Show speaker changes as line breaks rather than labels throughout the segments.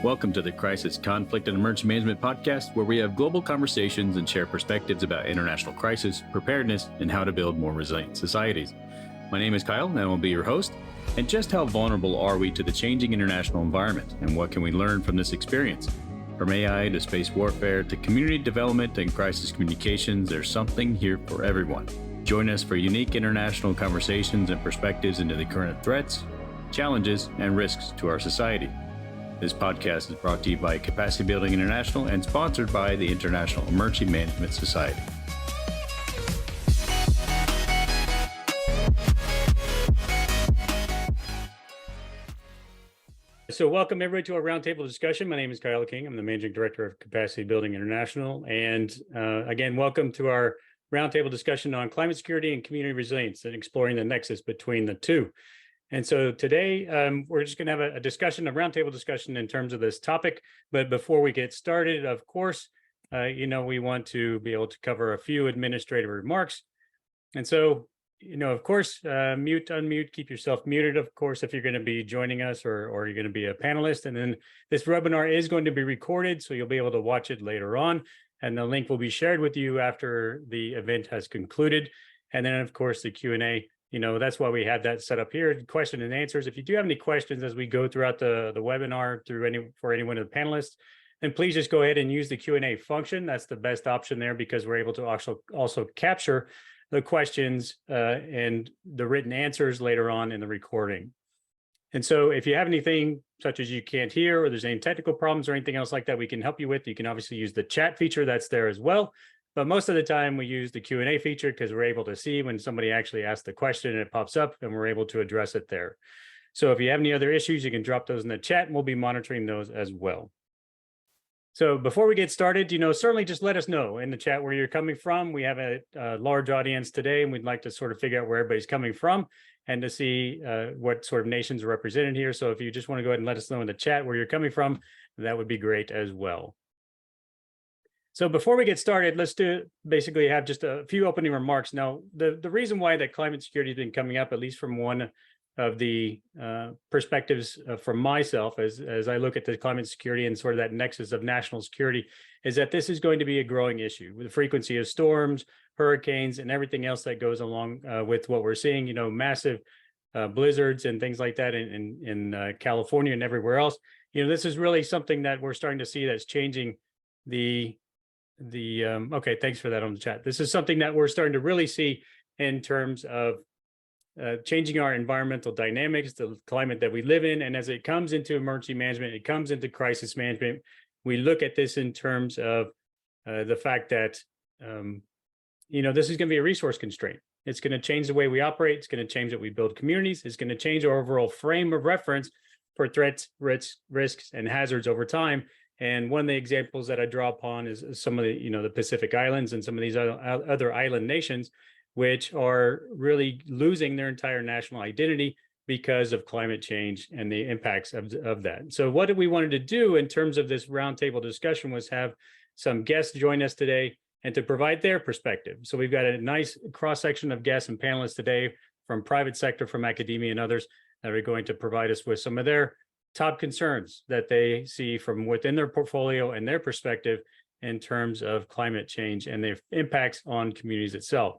Welcome to the Crisis, Conflict, and Emergency Management podcast, where we have global conversations and share perspectives about international crisis, preparedness, and how to build more resilient societies. My name is Kyle, and I will be your host. And just how vulnerable are we to the changing international environment, and what can we learn from this experience? From AI to space warfare to community development and crisis communications, there's something here for everyone. Join us for unique international conversations and perspectives into the current threats, challenges, and risks to our society. This podcast is brought to you by Capacity Building International and sponsored by the International Emergency Management Society. So welcome everybody to our roundtable discussion. My name is Kyle King. I'm the Managing Director of Capacity Building International. And again, welcome to our roundtable discussion on climate security and community resilience and exploring the nexus between the two. And so today, we're just going to have a discussion, a roundtable discussion in terms of this topic. But before we get started, of course, we want to be able to cover a few administrative remarks. And so, of course, mute, unmute, keep yourself muted, of course, if you're going to be joining us or you're going to be a panelist. And then this webinar is going to be recorded, so you'll be able to watch it later on. And the link will be shared with you after the event has concluded. And then, of course, the Q&A. That's why we have that set up here, question and answers. If you do have any questions as we go throughout the webinar for any one of the panelists, then please just go ahead and use the Q&A function. That's the best option there because we're able to also capture the questions and the written answers later on in the recording. And so if you have anything such as you can't hear or there's any technical problems or anything else like that we can help you with, you can obviously use the chat feature that's there as well. But most of the time we use the Q&A feature because we're able to see when somebody actually asks the question and it pops up and we're able to address it there. So if you have any other issues, you can drop those in the chat and we'll be monitoring those as well. So before we get started, certainly just let us know in the chat where you're coming from. We have a large audience today and we'd like to sort of figure out where everybody's coming from and to see what sort of nations are represented here. So if you just want to go ahead and let us know in the chat where you're coming from, that would be great as well. So before we get started, let's basically have just a few opening remarks. Now, the reason why that climate security has been coming up, at least from one of the perspectives from myself as I look at the climate security and sort of that nexus of national security, is that this is going to be a growing issue with the frequency of storms, hurricanes, and everything else that goes along with what we're seeing, massive blizzards and things like that in California and everywhere else. This is really something that we're starting to see that's changing okay, thanks for that on the chat. This is something that we're starting to really see in terms of changing our environmental dynamics, the climate that we live in. And as it comes into emergency management, it comes into crisis management, we look at this in terms of the fact that, this is going to be a resource constraint. It's going to change the way we operate. It's going to change that we build communities. It's going to change our overall frame of reference for threats, risks, and hazards over time. And one of the examples that I draw upon is some of the Pacific Islands and some of these other island nations, which are really losing their entire national identity because of climate change and the impacts of that. So what we wanted to do in terms of this roundtable discussion was have some guests join us today and to provide their perspective. So we've got a nice cross-section of guests and panelists today from private sector, from academia and others that are going to provide us with some of their top concerns that they see from within their portfolio and their perspective in terms of climate change and the impacts on communities itself.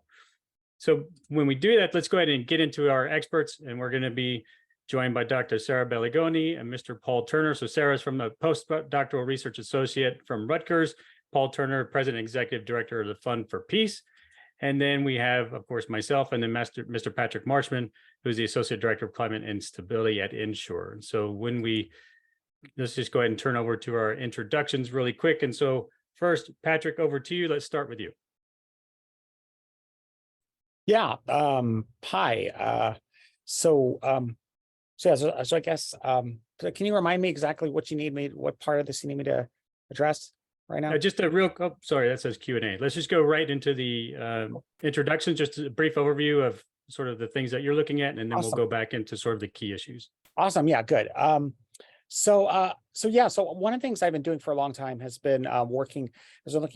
So when we do that, let's go ahead and get into our experts, and we're going to be joined by Dr. Sara Belligoni and Mr. Paul Turner. So Sarah's from the Postdoctoral Research Associate from Rutgers, Paul Turner, President and Executive Director of the Fund for Peace. And then we have, of course, myself and then Mr. Patrick Marchman, who's the Associate Director of Climate and Stability at Ensure. And so let's just go ahead and turn over to our introductions really quick. And so first, Patrick, over to you. Let's start with you.
Yeah. Hi. So I guess, can you remind me exactly what part of this you need me to address right now?
Just a sorry, that says Q&A. Let's just go right into the introduction, just a brief overview of sort of the things that you're looking at, and then We'll go back into sort of the key issues.
Awesome. Yeah, good. So one of the things I've been doing for a long time has been looking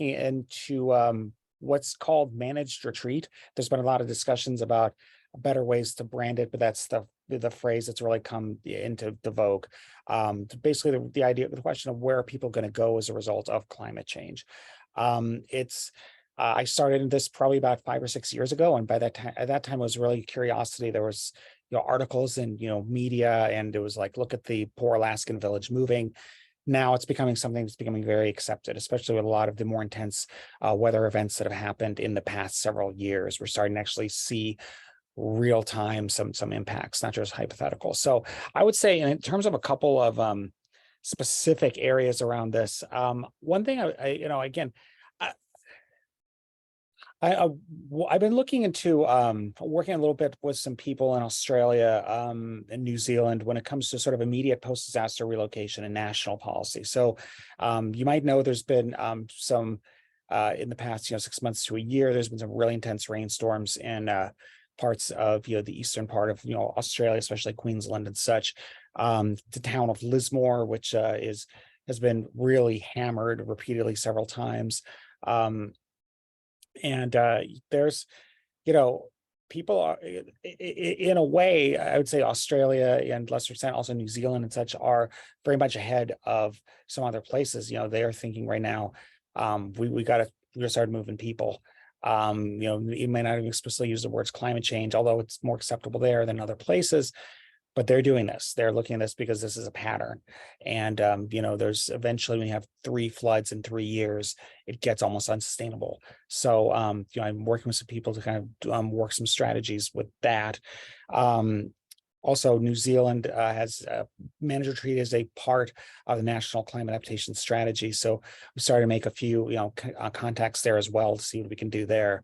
into what's called managed retreat. There's been a lot of discussions about better ways to brand it, but that's the phrase that's really come into the vogue. Basically, the idea, the question of where are people going to go as a result of climate change. It's I started in this probably about 5 or 6 years ago, and by that time, at that time, it was really curiosity. There was articles in media, and it was like, look at the poor Alaskan village moving. Now it's becoming something that's becoming very accepted, especially with a lot of the more intense weather events that have happened in the past several years. We're starting to actually see real time some impacts, not just hypothetical. So I would say, in terms of a couple of specific areas around this, one thing again, I've been looking into working a little bit with some people in Australia and New Zealand when it comes to sort of immediate post-disaster relocation and national policy. So you might know there's been some in the past 6 months to a year, there's been some really intense rainstorms in parts of the eastern part of Australia, especially Queensland and such. The town of Lismore, which has been really hammered repeatedly several times. And there's, people are, in a way, I would say Australia and lesser extent also New Zealand and such are very much ahead of some other places. They are thinking right now, we got to start moving people. You may not even explicitly use the words climate change, although it's more acceptable there than other places. But they're doing this. They're looking at this because this is a pattern. And, there's eventually, when you have 3 floods in 3 years, it gets almost unsustainable. So, I'm working with some people to kind of work some strategies with that. Also, New Zealand has manager treaty as a part of the National Climate Adaptation Strategy. So we started to make a few, contacts there as well to see what we can do there.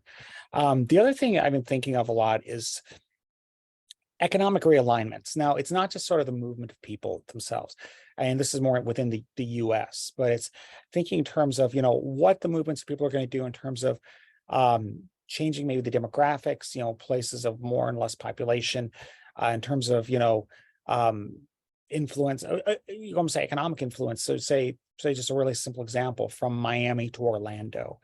The other thing I've been thinking of a lot is economic realignments. Now, it's not just sort of the movement of people themselves, and this is more within the US, but it's thinking in terms of, what the movements of people are going to do in terms of changing maybe the demographics, places of more and less population, in terms of, influence, you almost say economic influence. So say just a really simple example from Miami to Orlando.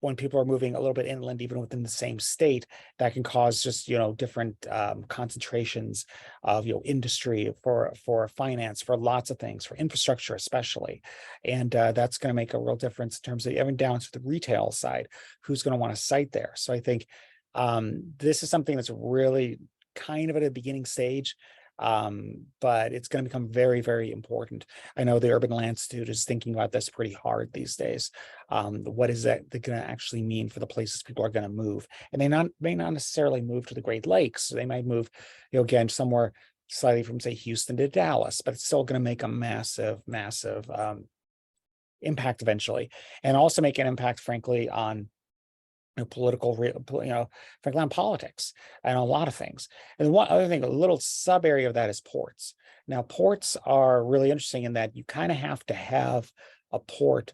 When people are moving a little bit inland, even within the same state, that can cause just, different concentrations of, industry, for finance, for lots of things, for infrastructure, especially. And that's going to make a real difference in terms of even down to the retail side, who's going to want to site there. So I think this is something that's really kind of at a beginning stage, but it's going to become very, very important. I know the Urban Land Institute is thinking about this pretty hard these days. What is that going to actually mean for the places people are going to move? And they may not necessarily move to the Great Lakes. They might move, again, somewhere slightly from, say, Houston to Dallas, but it's still going to make a massive, massive impact eventually, and also make an impact, frankly, on political, frankly, on politics and a lot of things. And one other thing, a little sub area of that is ports. Now, ports are really interesting in that you kind of have to have a port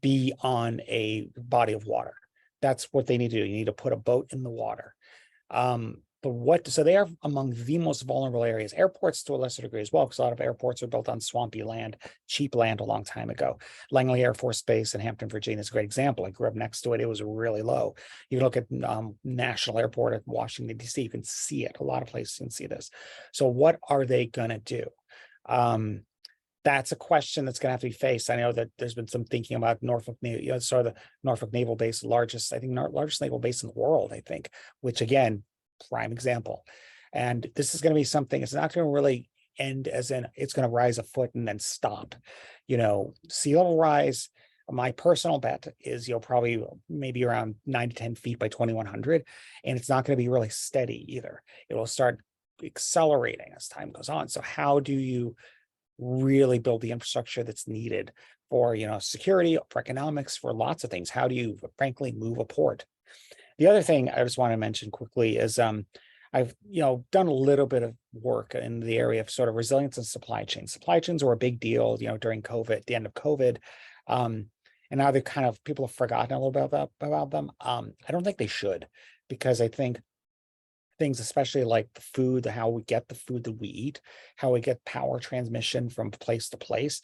be on a body of water. That's what they need to do. You need to put a boat in the water. So they are among the most vulnerable areas. Airports to a lesser degree as well, because a lot of airports are built on swampy land, cheap land a long time ago. Langley Air Force Base in Hampton, Virginia is a great example. I grew up next to it. It was really low. You can look at National Airport at Washington, D.C. You can see it. A lot of places can see this. So what are they going to do? That's a question that's going to have to be faced. I know that there's been some thinking about Norfolk, sort of the Norfolk Naval Base, largest naval base in the world, I think, which again, prime example. And this is going to be something, it's not going to really end as in it's going to rise a foot and then stop. Sea level rise, my personal bet is probably maybe around 9 to 10 feet by 2100. And it's not going to be really steady either. It will start accelerating as time goes on. So how do you really build the infrastructure that's needed for, security, for economics, for lots of things? How do you frankly move a port? The other thing I just want to mention quickly is I've done a little bit of work in the area of sort of resilience and supply chains. Supply chains were a big deal, during COVID, the end of COVID, and now they're people have forgotten a little bit about them. I don't think they should, because I think things, especially like the food, how we get the food that we eat, how we get power transmission from place to place,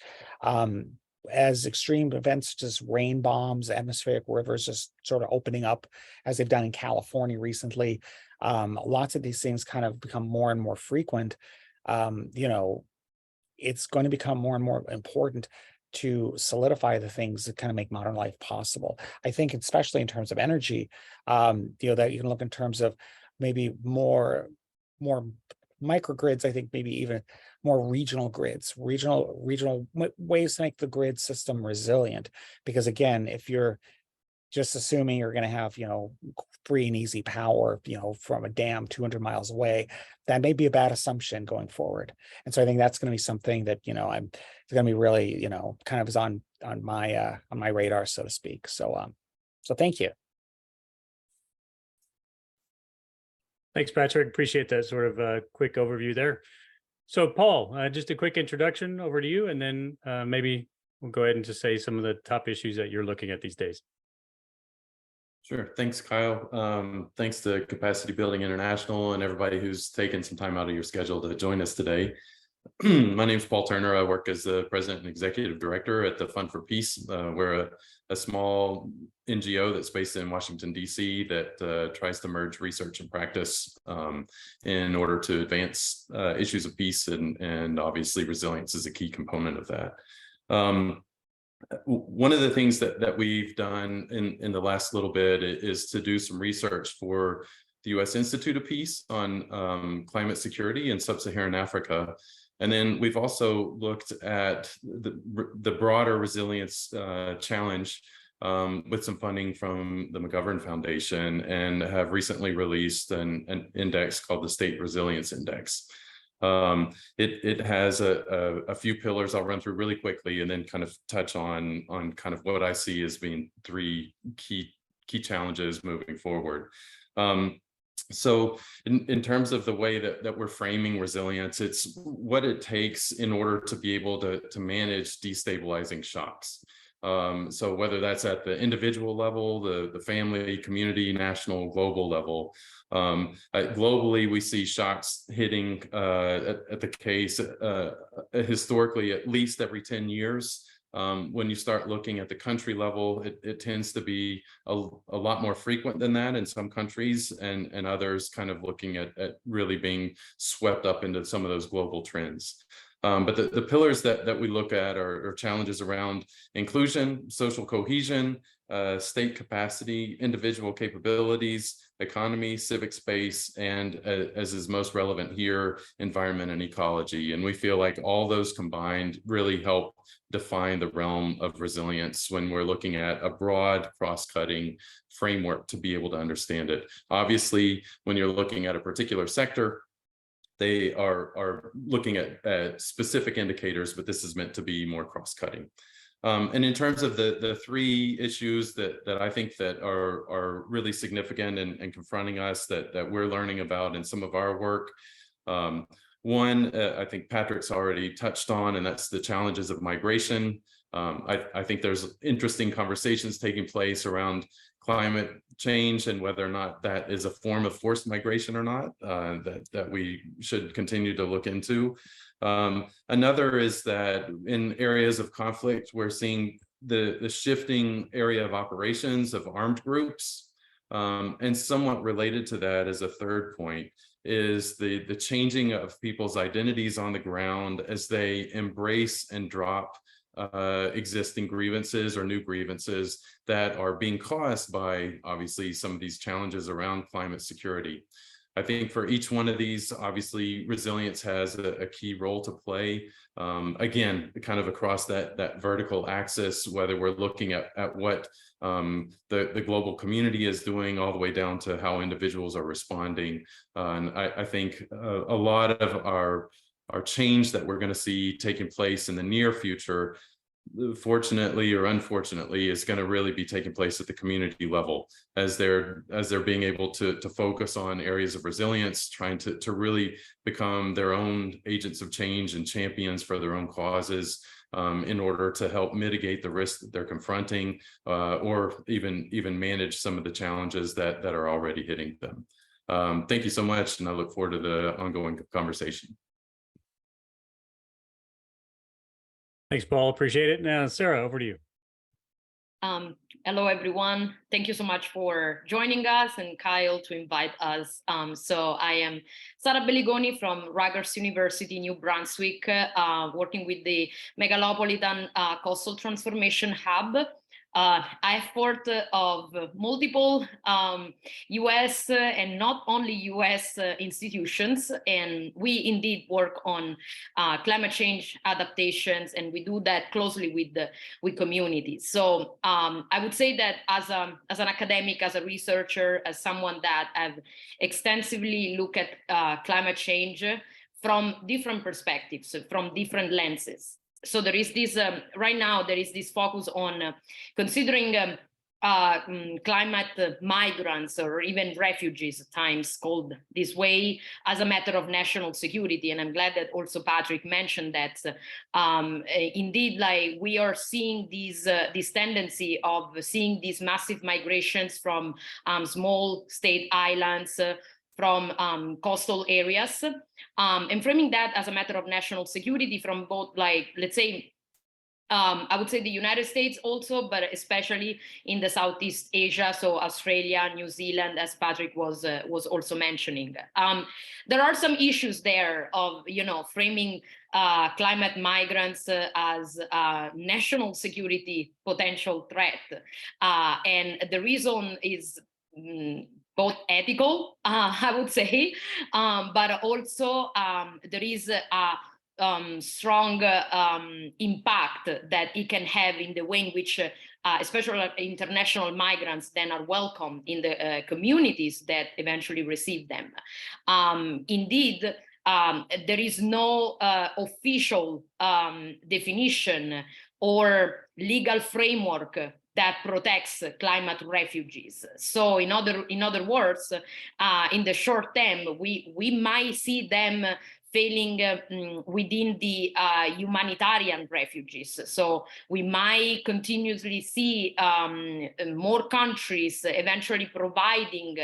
as extreme events, just rain bombs, atmospheric rivers just sort of opening up as they've done in California recently, lots of these things kind of become more and more frequent. It's going to become more and more important to solidify the things that kind of make modern life possible. I think, especially in terms of energy, that you can look in terms of maybe more microgrids. I think maybe even more regional grids, regional ways to make the grid system resilient. Because again, if you're just assuming you're going to have, free and easy power, from a dam 200 miles away, that may be a bad assumption going forward. And so I think that's going to be something that, it's going to be really, kind of is on my radar, so to speak. So thank you.
Thanks, Patrick. Appreciate that sort of quick overview there. So Paul, just a quick introduction over to you, and then maybe we'll go ahead and just say some of the top issues that you're looking at these days.
Sure. Thanks, Kyle. Thanks to Capacity Building International and everybody who's taken some time out of your schedule to join us today. My name is Paul Turner. I work as the president and executive director at the Fund for Peace. We're a small NGO that's based in Washington, D.C. that tries to merge research and practice in order to advance issues of peace, and obviously resilience is a key component of that. One of the things that we've done in the last little bit is to do some research for the U.S. Institute of Peace on climate security in sub-Saharan Africa. And then we've also looked at the broader resilience challenge with some funding from the McGovern Foundation, and have recently released an index called the State Resilience Index. It has a few pillars I'll run through really quickly, and then kind of touch on kind of what I see as being three key challenges moving forward. So in terms of the way that we're framing resilience, it's what it takes in order to be able to manage destabilizing shocks. So whether that's at the individual level, the family, community, national, global level. Globally, we see shocks hitting at the case historically at least every 10 years. When you start looking at the country level, it tends to be a lot more frequent than that in some countries, and others kind of looking at really being swept up into some of those global trends. But the pillars that we look at are challenges around inclusion, social cohesion, state capacity, individual capabilities, economy, civic space, and as is most relevant here, environment and ecology. And we feel like all those combined really help define the realm of resilience when we're looking at a broad cross-cutting framework to be able to understand it. Obviously, when you're looking at a particular sector, they are looking at specific indicators, but this is meant to be more cross-cutting. And in terms of the three issues that I think that are really significant and confronting us that we're learning about in some of our work, one, I think Patrick's already touched on, and that's the challenges of migration. I think there's interesting conversations taking place around climate change and whether or not that is a form of forced migration or not, that we should continue to look into. Another is that in areas of conflict, we're seeing the shifting area of operations of armed groups. And somewhat related to that as a third point is the changing of people's identities on the ground as they embrace and drop existing grievances or new grievances that are being caused by obviously some of these challenges around climate security. I think for each one of these, obviously resilience has a key role to play. Again, kind of across that vertical axis, whether we're looking at what the global community is doing all the way down to how individuals are responding. And I think a lot of our change that we're going to see taking place in the near future, fortunately or unfortunately, is going to really be taking place at the community level as they're being able to focus on areas of resilience, trying to really become their own agents of change and champions for their own causes, in order to help mitigate the risks that they're confronting, or even manage some of the challenges that are already hitting them. Thank you so much, and I look forward to the ongoing conversation.
Thanks, Paul. Appreciate it. Now, Sara, over to you.
Hello, everyone. Thank you so much for joining us, and Kyle to invite us. So I am Sara Belligoni from Rutgers University, New Brunswick, working with the Megalopolitan Coastal Transformation Hub. I have part of multiple US and not only US institutions, and we indeed work on climate change adaptations, and we do that closely with communities. So I would say that as an academic, as a researcher, as someone that have extensively looked at climate change from different perspectives, from different lenses. So there is this, right now, there is this focus on considering climate migrants or even refugees at times called this way as a matter of national security. And I'm glad that also Patrick mentioned that indeed, like we are seeing this tendency of seeing these massive migrations from small state islands, from coastal areas, and framing that as a matter of national security from both, like, let's say, I would say the United States also, but especially in the Southeast Asia, so Australia, New Zealand, as Patrick was also mentioning. There are some issues there of, framing climate migrants as a national security potential threat. And the reason is both ethical, I would say, but also there is a strong impact that it can have in the way in which especially international migrants then are welcome in the communities that eventually receive them. Indeed, there is no official definition or legal framework that protects climate refugees. So in other words, in the short term, we might see them failing within the humanitarian refugees. So we might continuously see more countries eventually providing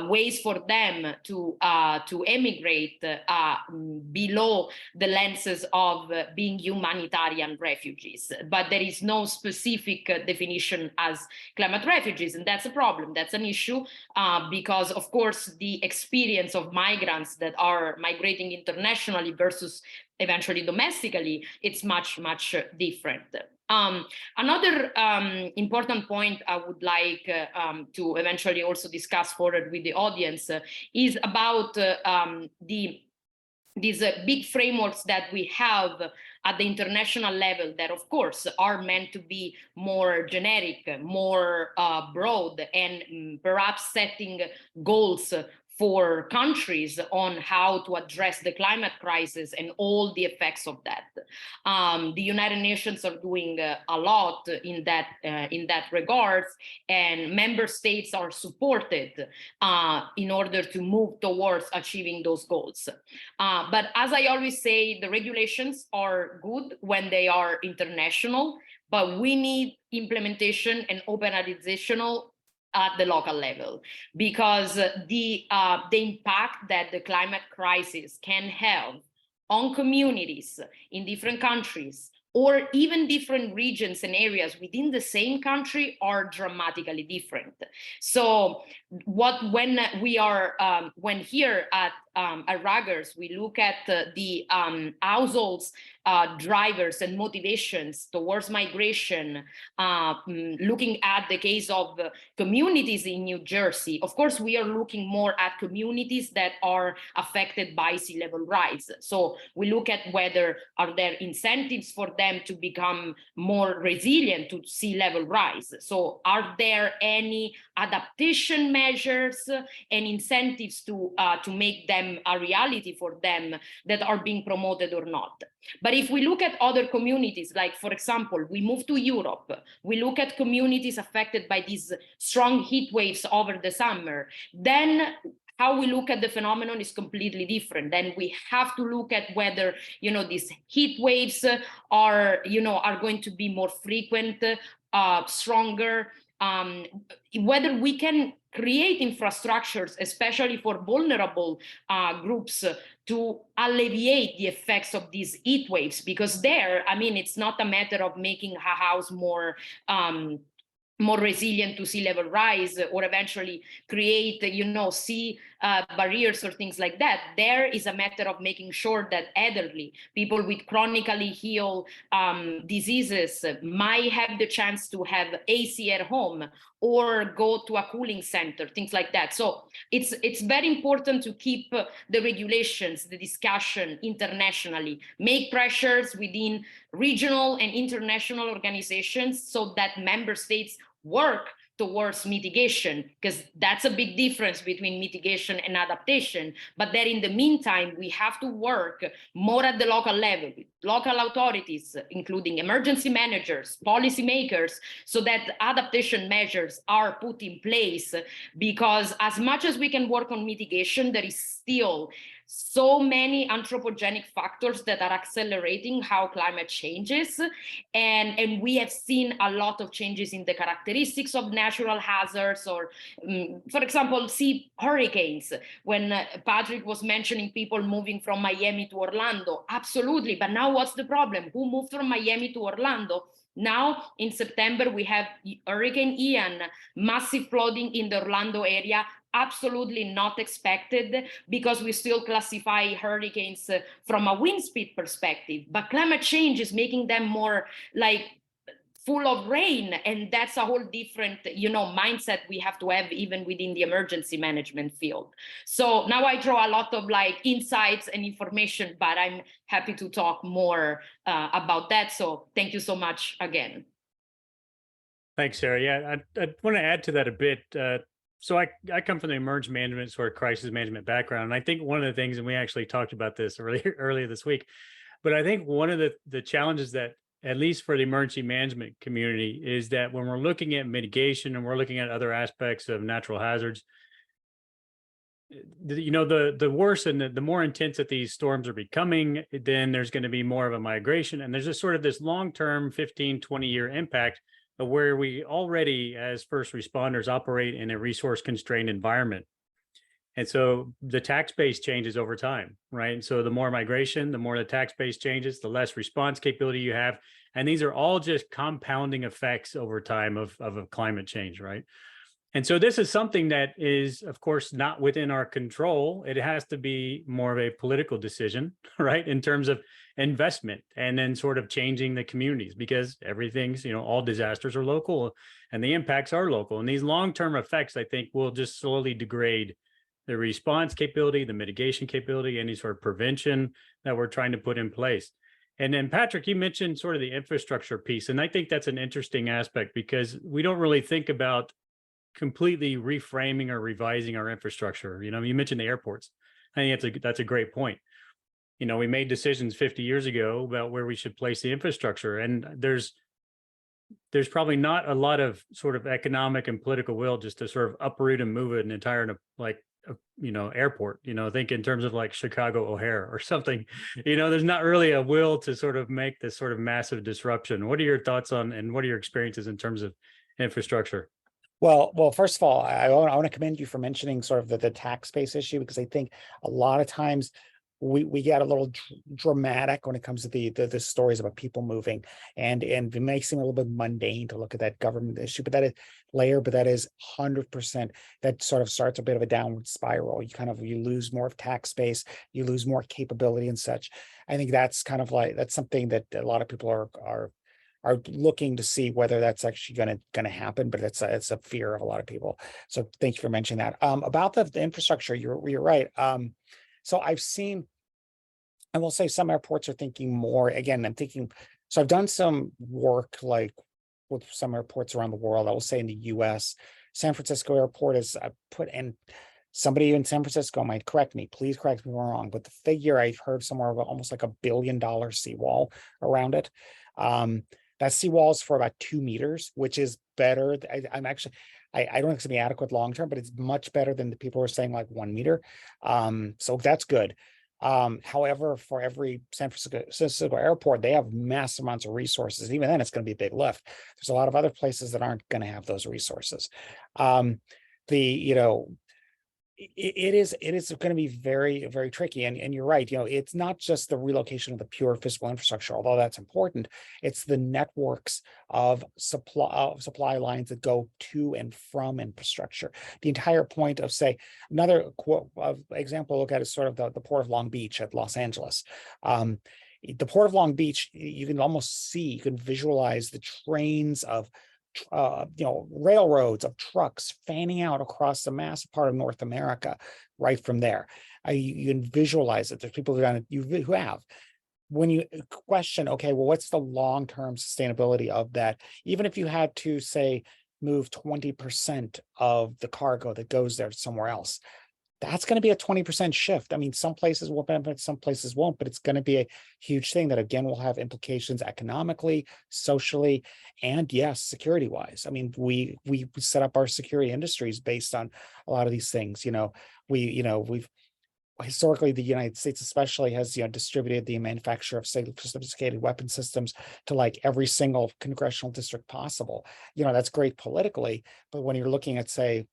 ways for them to emigrate below the lenses of being humanitarian refugees. But there is no specific definition as climate refugees, and that's a problem. That's an issue because, of course, the experience of migrants that are migrating internationally versus eventually domestically, it's much, much different. Another important point I would like to eventually also discuss further with the audience is about these big frameworks that we have at the international level that, of course, are meant to be more generic, more broad, and perhaps setting goals for countries on how to address the climate crisis and all the effects of that. The United Nations are doing a lot in that regards, and member states are supported in order to move towards achieving those goals. But as I always say, the regulations are good when they are international, but we need implementation and operational at the local level, because the impact that the climate crisis can have on communities in different countries or even different regions and areas within the same country are dramatically different. So when here at Rutgers, we look at the households, drivers and motivations towards migration, looking at the case of communities in New Jersey. Of course, we are looking more at communities that are affected by sea level rise. So we look at whether are there incentives for them to become more resilient to sea level rise. So are there any adaptation measures and incentives to make them a reality for them that are being promoted or not? But if we look at other communities, like, for example, we move to Europe, we look at communities affected by these strong heat waves over the summer, then how we look at the phenomenon is completely different. Then we have to look at whether, these heat waves are going to be more frequent, stronger, whether we can create infrastructures, especially for vulnerable groups, to alleviate the effects of these heat waves. Because there, I mean, it's not a matter of making a house more resilient to sea level rise, or eventually create, sea barriers or things like that. There is a matter of making sure that elderly people with chronically heal diseases might have the chance to have AC at home or go to a cooling center, things like that. So it's very important to keep the regulations, the discussion internationally, make pressures within regional and international organizations so that member states work towards mitigation, because that's a big difference between mitigation and adaptation. But that in the meantime, we have to work more at the local level, with local authorities, including emergency managers, policymakers, so that adaptation measures are put in place. Because as much as we can work on mitigation, there is still so many anthropogenic factors that are accelerating how climate changes. And we have seen a lot of changes in the characteristics of natural hazards, or for example, see hurricanes. When Patrick was mentioning people moving from Miami to Orlando, absolutely. But now what's the problem? Who moved from Miami to Orlando? Now in September, we have Hurricane Ian, massive flooding in the Orlando area. Absolutely not expected, because we still classify hurricanes from a wind speed perspective, but climate change is making them more like full of rain, and that's a whole different mindset we have to have even within the emergency management field. So now I draw a lot of insights and information, but I'm happy to talk more about that. So thank you so much again.
Thanks, Sara. Yeah, I want to add to that a bit. So I come from the emergency management sort of crisis management background. And I think one of the things, and we actually talked about this earlier this week, but I think one of the challenges that, at least for the emergency management community, is that when we're looking at mitigation and we're looking at other aspects of natural hazards, the worse and the more intense that these storms are becoming, then there's going to be more of a migration. And there's just sort of this long-term 15, 20-year impact of where we already, as first responders, operate in a resource-constrained environment. And so the tax base changes over time, right? And so the more migration, the more the tax base changes, the less response capability you have. And these are all just compounding effects over time of climate change, right? And so this is something that is, of course, not within our control. It has to be more of a political decision, right, in terms of investment and then sort of changing the communities, because everything's, all disasters are local and the impacts are local. And these long-term effects, I think, will just slowly degrade the response capability, the mitigation capability, any sort of prevention that we're trying to put in place. And then, Patrick, you mentioned sort of the infrastructure piece. And I think that's an interesting aspect, because we don't really think about completely reframing or revising our infrastructure. You mentioned the airports. I think that's a great point. We made decisions 50 years ago about where we should place the infrastructure, and there's probably not a lot of sort of economic and political will just to sort of uproot and move an entire airport. Think in terms of like Chicago O'Hare or something. There's not really a will to sort of make this sort of massive disruption. What are your thoughts on, and what are your experiences in terms of infrastructure?
Well, first of all, I want to commend you for mentioning sort of the tax base issue, because I think a lot of times we get a little dramatic when it comes to the stories about people moving, and it makes seem a little bit mundane to look at that government issue, but that is 100%, that sort of starts a bit of a downward spiral. You lose more of tax base, you lose more capability and such. I think that's kind of that's something that a lot of people are looking to see whether that's actually going to happen, but it's a fear of a lot of people. So thank you for mentioning that. About the infrastructure, you're right. So I will say some airports are thinking more. Again, so I've done some work with some airports around the world. I will say in the US, San Francisco airport is put in. Somebody in San Francisco might correct me. Please correct me if I'm wrong, but the figure I've heard somewhere about almost like $1 billion seawall around it. That seawall is for about 2 meters, which is better. I don't think it's going to be adequate long term, but it's much better than the people who are saying like 1 meter. So that's good. However, for every San Francisco airport, they have massive amounts of resources. Even then, it's going to be a big lift. There's a lot of other places that aren't going to have those resources. It is going to be very, very tricky. And you're right, it's not just the relocation of the pure physical infrastructure, although that's important. It's the networks of supply lines that go to and from infrastructure. The entire point of, say, another example to look at is sort of the Port of Long Beach at Los Angeles. The Port of Long Beach, you can visualize the trains of railroads of trucks fanning out across the massive part of North America right from there. You can visualize it. There's people who have. When you question, okay, well, what's the long-term sustainability of that? Even if you had to, say, move 20% of the cargo that goes there somewhere else, that's going to be a 20% shift. I mean, some places will benefit, some places won't, but it's going to be a huge thing that, again, will have implications economically, socially, and yes, security wise. I mean, we set up our security industries based on a lot of these things. We've historically, the United States especially has distributed the manufacture of sophisticated weapon systems to like every single congressional district possible. That's great politically, but when you're looking at, say,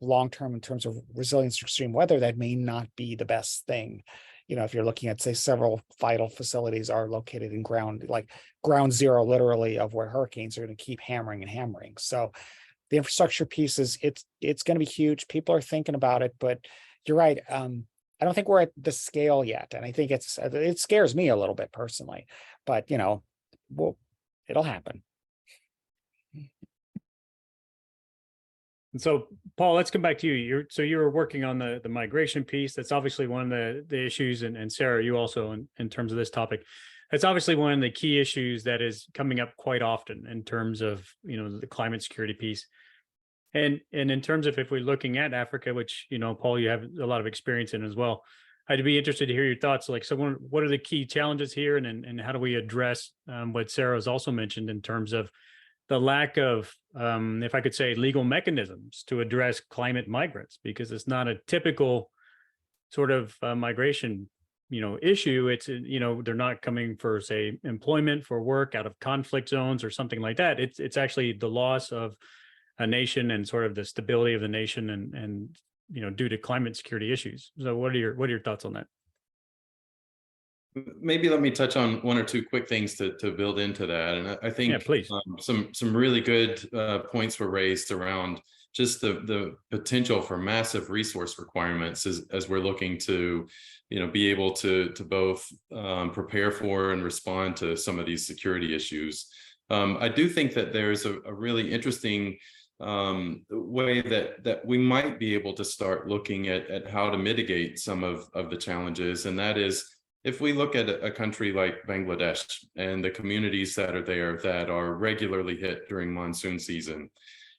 long-term in terms of resilience to extreme weather, that may not be the best thing. If you're looking at, say, several vital facilities are located in ground zero, literally, of where hurricanes are going to keep hammering and hammering. So the infrastructure piece it's going to be huge. People are thinking about it, but you're right. I don't think we're at the scale yet. And I think it scares me a little bit personally, but it'll happen.
And so, Paul, let's come back to you. You were working on the migration piece. That's obviously one of the issues, and Sara, you also in terms of this topic. That's obviously one of the key issues that is coming up quite often in terms of the climate security piece. And in terms of, if we're looking at Africa, which Paul, you have a lot of experience in as well, I'd be interested to hear your thoughts. Like, so what are the key challenges here, and how do we address what Sara has also mentioned in terms of the lack of, if I could say, legal mechanisms to address climate migrants, because it's not a typical sort of migration, issue. It's, they're not coming for, say, employment, for work out of conflict zones or something like that. It's actually the loss of a nation and sort of the stability of the nation, and due to climate security issues. So what are your thoughts on that?
Maybe let me touch on one or two quick things to build into that. And I think,
yeah, please.
Some really good points were raised around just the potential for massive resource requirements as we're looking to, be able to both prepare for and respond to some of these security issues. I do think that there's a really interesting way that we might be able to start looking at how to mitigate some of the challenges, and that is, if we look at a country like Bangladesh and the communities that are there that are regularly hit during monsoon season,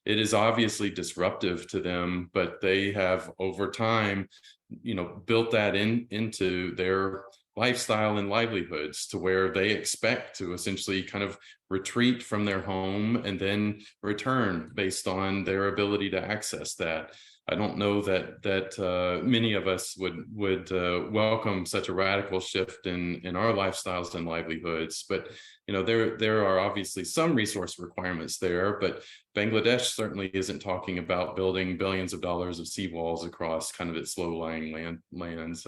it is obviously disruptive to them, but they have over time, built that into their lifestyle and livelihoods, to where they expect to essentially kind of retreat from their home and then return based on their ability to access that. I don't know that many of us would welcome such a radical shift in our lifestyles and livelihoods, but there are obviously some resource requirements there. But Bangladesh certainly isn't talking about building billions of dollars of seawalls across kind of its low-lying lands.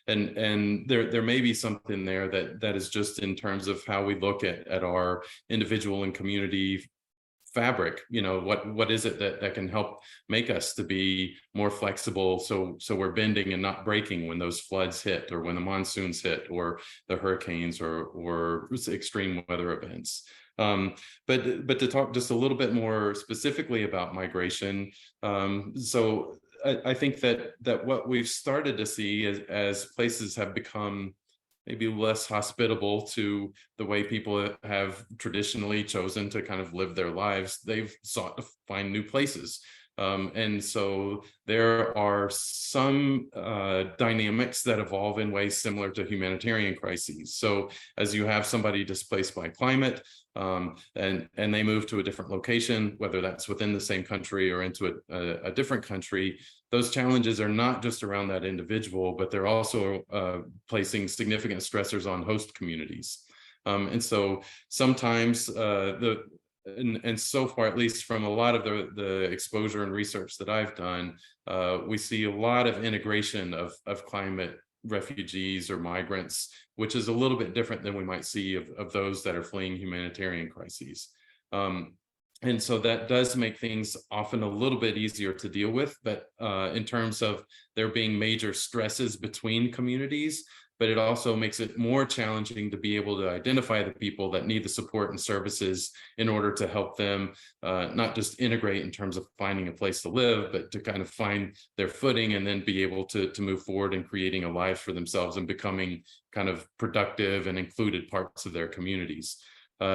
And there may be something there that is just in terms of how we look at our individual and community fabric. What is it that can help make us to be more flexible, so we're bending and not breaking when those floods hit, or when the monsoons hit, or the hurricanes, or extreme weather events. But to talk just a little bit more specifically about migration, so I think that what we've started to see as places have become maybe less hospitable to the way people have traditionally chosen to kind of live their lives, they've sought to find new places. And so there are some dynamics that evolve in ways similar to humanitarian crises. So as you have somebody displaced by climate, and they move to a different location, whether that's within the same country or into a different country, those challenges are not just around that individual, but they're also placing significant stressors on host communities. And so sometimes and so far, at least from a lot of the exposure and research that I've done, we see a lot of integration of climate refugees or migrants, which is a little bit different than we might see of those that are fleeing humanitarian crises. And so that does make things often a little bit easier to deal with, but in terms of there being major stresses between communities, but it also makes it more challenging to be able to identify the people that need the support and services in order to help them not just integrate in terms of finding a place to live, but to kind of find their footing and then be able to move forward in creating a life for themselves and becoming kind of productive and included parts of their communities.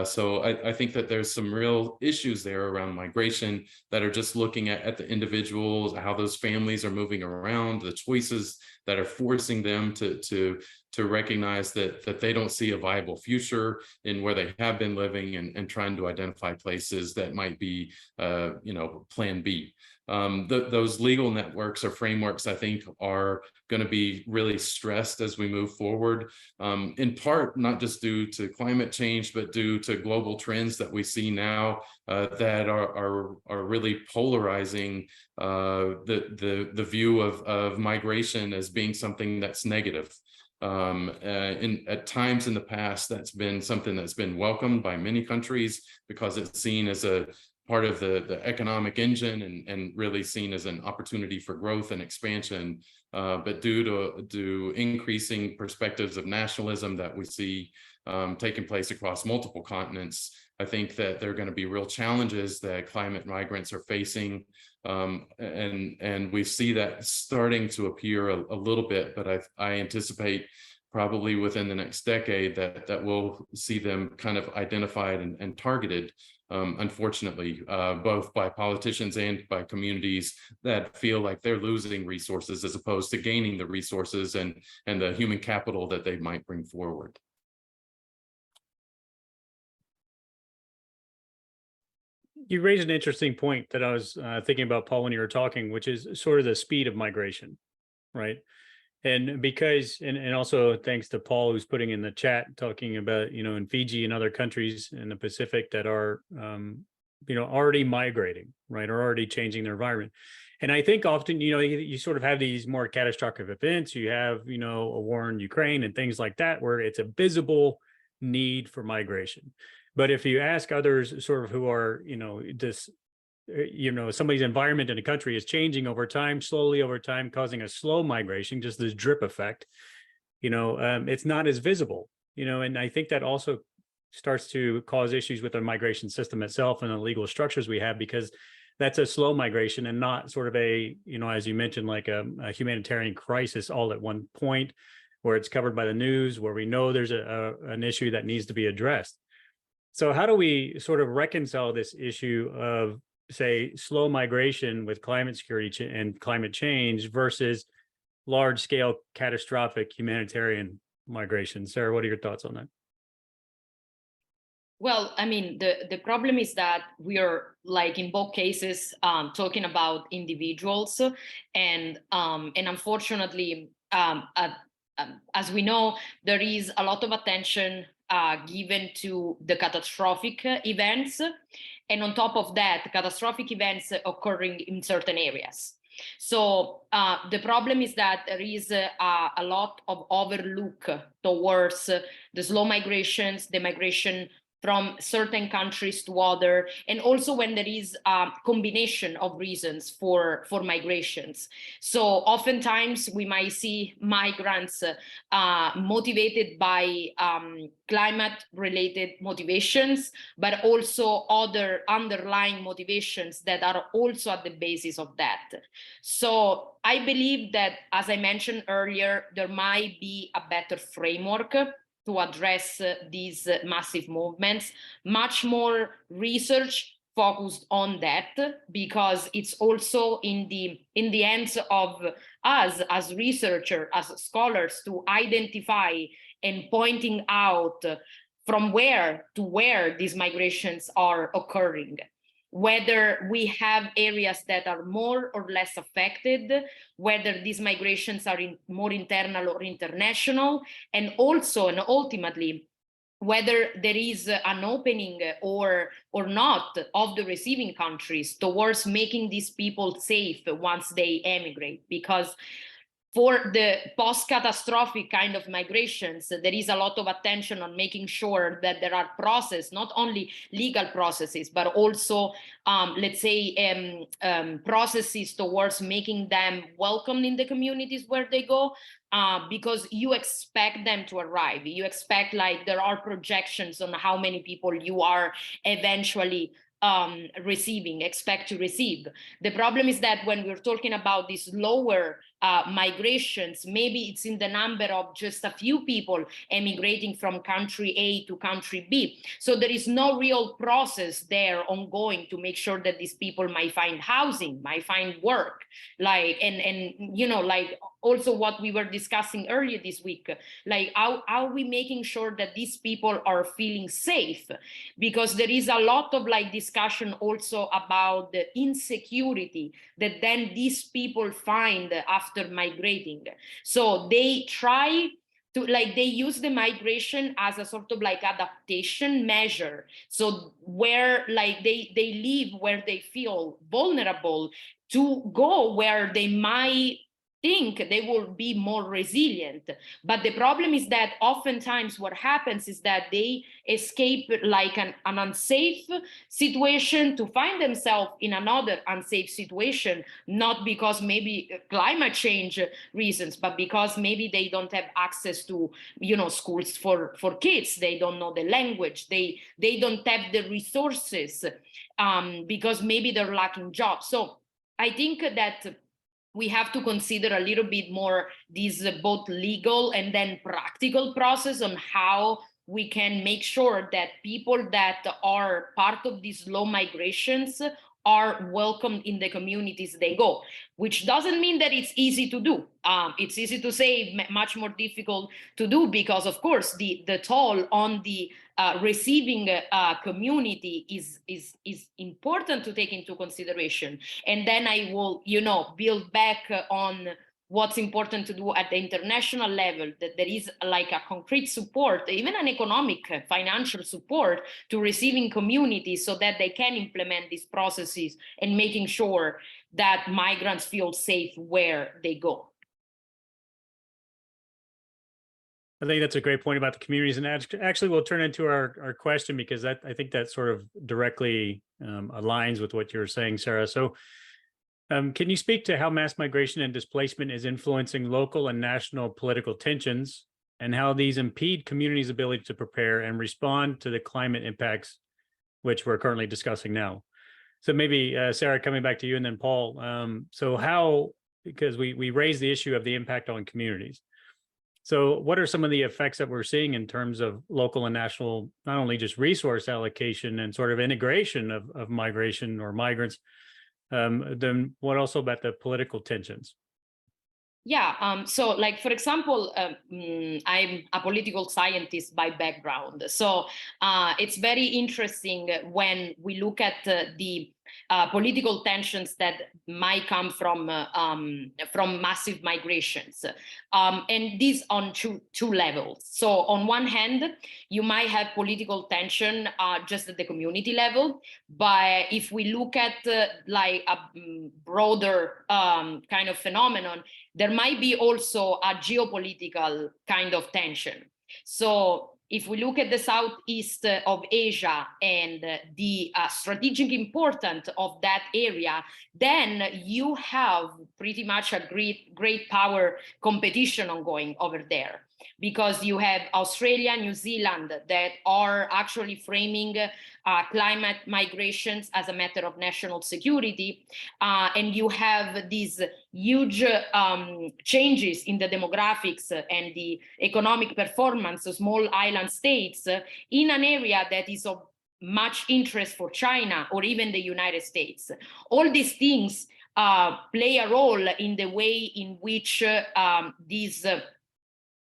So I think that there's some real issues there around migration that are just looking at the individuals, how those families are moving around, the choices that are forcing them to recognize that they don't see a viable future in where they have been living, and trying to identify places that might be, plan B. Those legal networks or frameworks, I think, are going to be really stressed as we move forward, in part, not just due to climate change, but due to global trends that we see now that are really polarizing the view of migration as being something that's negative. At times in the past, that's been something that's been welcomed by many countries because it's seen as a part of the economic engine and really seen as an opportunity for growth and expansion. But due to increasing perspectives of nationalism that we see taking place across multiple continents, I think that there are going to be real challenges that climate migrants are facing. And we see that starting to appear a little bit, but I anticipate probably within the next decade that we'll see them kind of identified and targeted, unfortunately, both by politicians and by communities that feel like they're losing resources as opposed to gaining the resources and the human capital that they might bring forward.
You raised an interesting point that I was thinking about, Paul, when you were talking, which is sort of the speed of migration, right? And because, and also thanks to Paul, who's putting in the chat, talking about, in Fiji and other countries in the Pacific that are, already migrating, right, or already changing their environment. And I think often, you sort of have these more catastrophic events. You have, a war in Ukraine and things like that, where it's a visible need for migration. But if you ask others sort of who are, somebody's environment in a country is changing over time, slowly over time, causing a slow migration, just this drip effect, it's not as visible, and I think that also starts to cause issues with the migration system itself and the legal structures we have, because that's a slow migration and not sort of a, as you mentioned, like a humanitarian crisis all at one point where it's covered by the news, where we know there's an issue that needs to be addressed. So how do we sort of reconcile this issue of, say, slow migration with climate security and climate change versus large scale catastrophic humanitarian migration? Sarah, what are your thoughts on that?
Well, I mean, the problem is that we are, like in both cases, talking about individuals, and unfortunately, as we know, there is a lot of attention given to the catastrophic events, and on top of that, catastrophic events occurring in certain areas. So the problem is that there is a lot of overlook towards the slow migrations, the migration from certain countries to other, and also when there is a combination of reasons for migrations. So oftentimes we might see migrants motivated by climate-related motivations, but also other underlying motivations that are also at the basis of that. So I believe that, as I mentioned earlier, there might be a better framework to address these massive movements, much more research focused on that, because it's also in the hands of us as researchers, as scholars, to identify and pointing out from where to where these migrations are occurring, whether we have areas that are more or less affected, whether these migrations are more internal or international, and also and ultimately whether there is an opening or not of the receiving countries towards making these people safe once they emigrate. Because for the post-catastrophic kind of migrations, there is a lot of attention on making sure that there are processes, not only legal processes, but also, let's say, processes towards making them welcome in the communities where they go, because you expect them to arrive. You expect, like, there are projections on how many people you are eventually expect to receive. The problem is that when we're talking about these lower migrations, maybe it's in the number of just a few people emigrating from country A to country B. So there is no real process there ongoing to make sure that these people might find housing, might find work, like, and you know, like also what we were discussing earlier this week, like how are we making sure that these people are feeling safe? Because there is a lot of like discussion also about the insecurity that then these people find after migrating. So they try to, like, they use the migration as a sort of like adaptation measure. So where like they live where they feel vulnerable, to go where they might think they will be more resilient. But the problem is that oftentimes what happens is that they escape like an unsafe situation to find themselves in another unsafe situation, not because maybe climate change reasons, but because maybe they don't have access to, you know, schools for kids. They don't know the language. They don't have the resources, because maybe they're lacking jobs. So I think that we have to consider a little bit more these both legal and then practical process on how we can make sure that people that are part of these low migrations are welcomed in the communities they go, which doesn't mean that it's easy to do. It's easy to say, much more difficult to do, because of course the toll on the receiving community is important to take into consideration. And then I will, you know, build back on what's important to do at the international level, that there is like a concrete support, even an economic, financial support to receiving communities so that they can implement these processes and making sure that migrants feel safe where they go.
I think that's a great point about the communities, and actually we'll turn into our question, because I think that sort of directly aligns with what you're saying, Sara. So can you speak to how mass migration and displacement is influencing local and national political tensions, and how these impede communities' ability to prepare and respond to the climate impacts, which we're currently discussing now? So maybe Sara, coming back to you, and then Paul. So how, because we raised the issue of the impact on communities. So what are some of the effects that we're seeing in terms of local and national, not only just resource allocation and sort of integration of migration or migrants, then what also about the political tensions?
Yeah, so like, for example, I'm a political scientist by background. So it's very interesting when we look at the political tensions that might come from massive migrations, and these on two levels. So on one hand, you might have political tension just at the community level, but if we look at like a broader kind of phenomenon, there might be also a geopolitical kind of tension. So if we look at the southeast of Asia and the strategic importance of that area, then you have pretty much a great power competition ongoing over there, because you have Australia, New Zealand that are actually framing climate migrations as a matter of national security. And you have these huge changes in the demographics and the economic performance of small island states in an area that is of much interest for China or even the United States. All these things play a role in the way in which these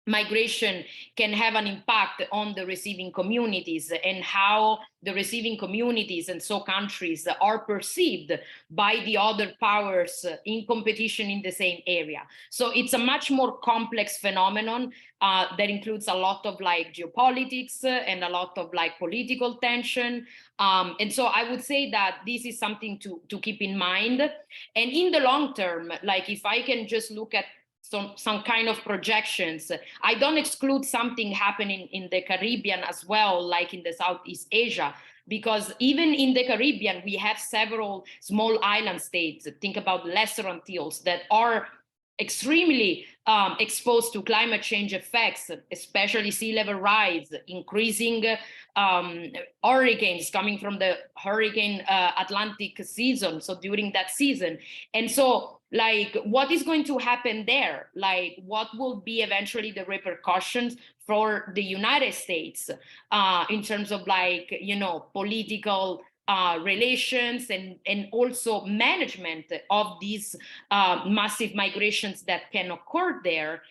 migration can have an impact on the receiving communities, and how the receiving communities and so countries are perceived by the other powers in competition in the same area. So it's a much more complex phenomenon that includes a lot of like geopolitics and a lot of like political tension. And so I would say that this is something to keep in mind. And in the long term, like if I can just look at some kind of projections, I don't exclude something happening in the Caribbean as well, like in the Southeast Asia, because even in the Caribbean, we have several small island states. Think about Lesser Antilles that are extremely exposed to climate change effects, especially sea level rise, increasing hurricanes coming from the hurricane Atlantic season, so during that season. And so like, what is going to happen there? Like, what will be eventually the repercussions for the United States in terms of like, you know, political relations and also management of these massive migrations that can occur there,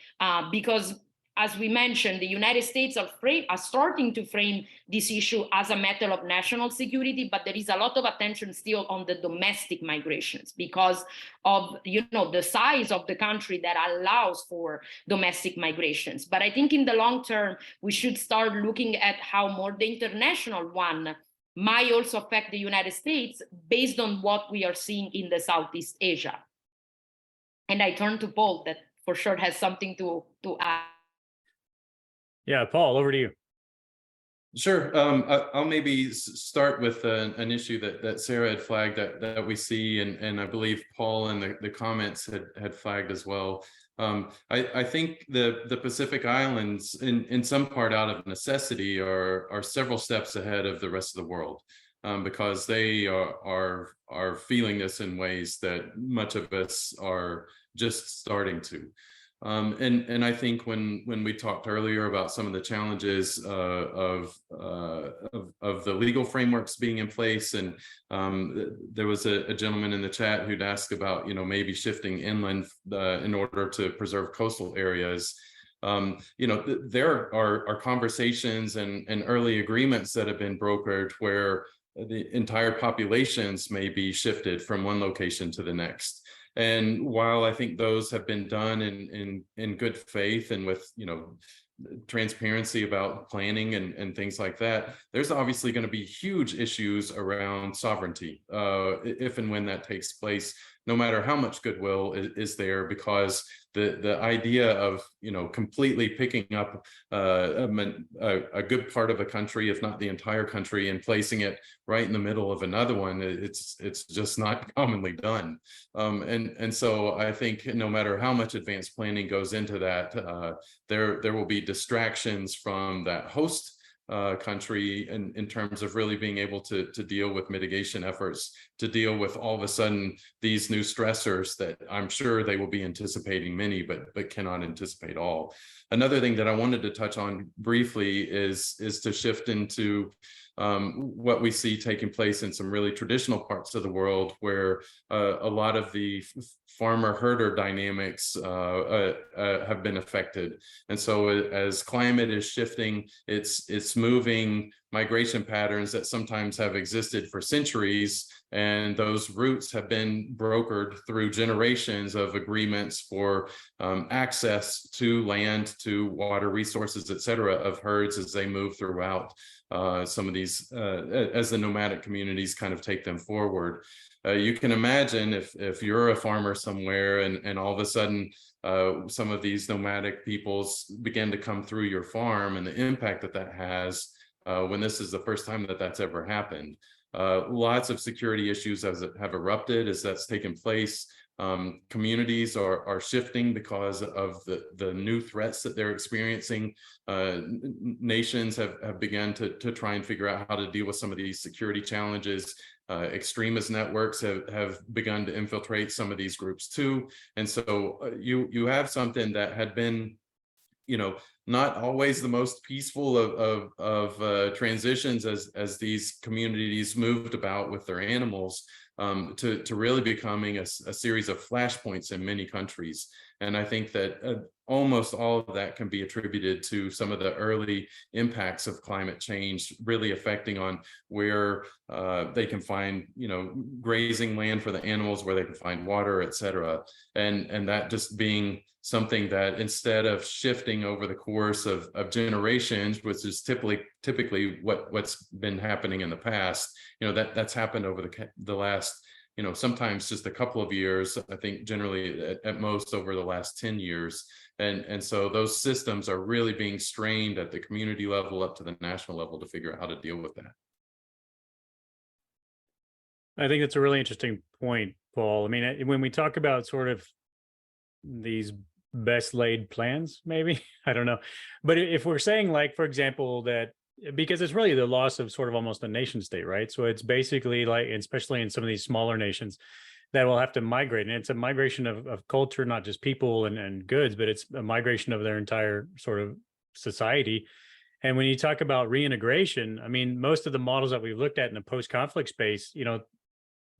because as we mentioned, the United States are starting to frame this issue as a matter of national security, but there is a lot of attention still on the domestic migrations because of, you know, the size of the country that allows for domestic migrations. But I think in the long term, we should start looking at how more the international one might also affect the United States based on what we are seeing in the Southeast Asia. And I turn to Paul, that for sure has something to add.
Yeah, Paul, over to you.
Sure. I'll maybe start with an issue that Sara had flagged that we see, and I believe Paul in the comments had flagged as well. I think the Pacific Islands, in some part out of necessity, are several steps ahead of the rest of the world, because they are feeling this in ways that much of us are just starting to. And I think when we talked earlier about some of the challenges of the legal frameworks being in place, and there was a gentleman in the chat who'd asked about, you know, maybe shifting inland in order to preserve coastal areas. You know, there are conversations and early agreements that have been brokered where the entire populations may be shifted from one location to the next. And while I think those have been done in good faith and with, you know, transparency about planning and things like that, there's obviously going to be huge issues around sovereignty if and when that takes place, no matter how much goodwill is there, because the idea of, you know, completely picking up a good part of a country, if not the entire country, and placing it right in the middle of another one, it's just not commonly done. And so I think no matter how much advanced planning goes into that, there will be distractions from that host country in terms of really being able to deal with mitigation efforts, to deal with all of a sudden these new stressors that I'm sure they will be anticipating many, but cannot anticipate all. Another thing that I wanted to touch on briefly is to shift into what we see taking place in some really traditional parts of the world, where a lot of the farmer-herder dynamics have been affected. And so as climate is shifting, it's moving migration patterns that sometimes have existed for centuries, and those routes have been brokered through generations of agreements for access to land, to water resources, et cetera, of herds as they move throughout some of these, as the nomadic communities kind of take them forward. You can imagine if you're a farmer somewhere and all of a sudden some of these nomadic peoples begin to come through your farm, and the impact that has when this is the first time that that's ever happened. Lots of security issues have erupted as that's taken place. Communities are shifting because of the new threats that they're experiencing. Nations have begun to try and figure out how to deal with some of these security challenges. Extremist networks have begun to infiltrate some of these groups too. And so you have something that had been, not always the most peaceful of transitions as these communities moved about with their animals, to really becoming a series of flashpoints in many countries. And I think that almost all of that can be attributed to some of the early impacts of climate change really affecting on where they can find, grazing land for the animals, where they can find water, et cetera. And that just being something that instead of shifting over the course of generations, which is typically what's been happening in the past, that's happened over the last, sometimes just a couple of years. I think generally at most over the last 10 years. And so those systems are really being strained at the community level up to the national level to figure out how to deal with that.
I think that's a really interesting point, Paul. I mean, when we talk about sort of these best laid plans, maybe, I don't know. But if we're saying, like, for example, that because it's really the loss of sort of almost a nation state, right? So it's basically like, especially in some of these smaller nations that will have to migrate. And it's a migration of culture, not just people and goods, but it's a migration of their entire sort of society. And when you talk about reintegration, I mean, most of the models that we've looked at in the post-conflict space,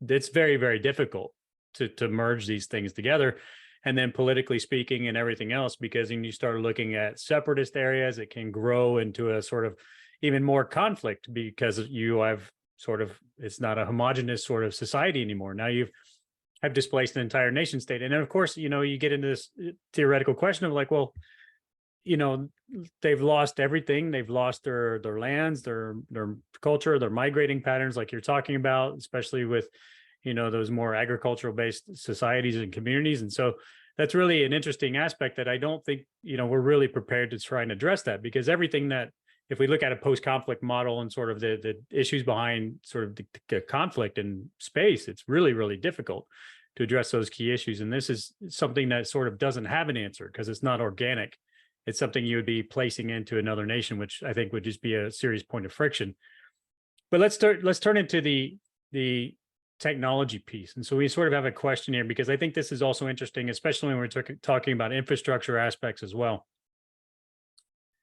it's very, very difficult to merge these things together. And then politically speaking and everything else, because when you start looking at separatist areas, it can grow into a sort of even more conflict because you have sort of, it's not a homogenous sort of society anymore. Now have displaced an entire nation state. And then of course, you get into this theoretical question of like, well, they've lost everything. They've lost their lands, their culture, their migrating patterns, like you're talking about, especially with, those more agricultural based societies and communities. And so that's really an interesting aspect that I don't think, we're really prepared to try and address that, because everything that, if we look at a post-conflict model and sort of the issues behind sort of the conflict in space, it's really, really difficult to address those key issues. And this is something that sort of doesn't have an answer because it's not organic. It's something you would be placing into another nation, which I think would just be a serious point of friction. But let's turn into the technology piece. And so we sort of have a question here, because I think this is also interesting, especially when we're talking about infrastructure aspects as well.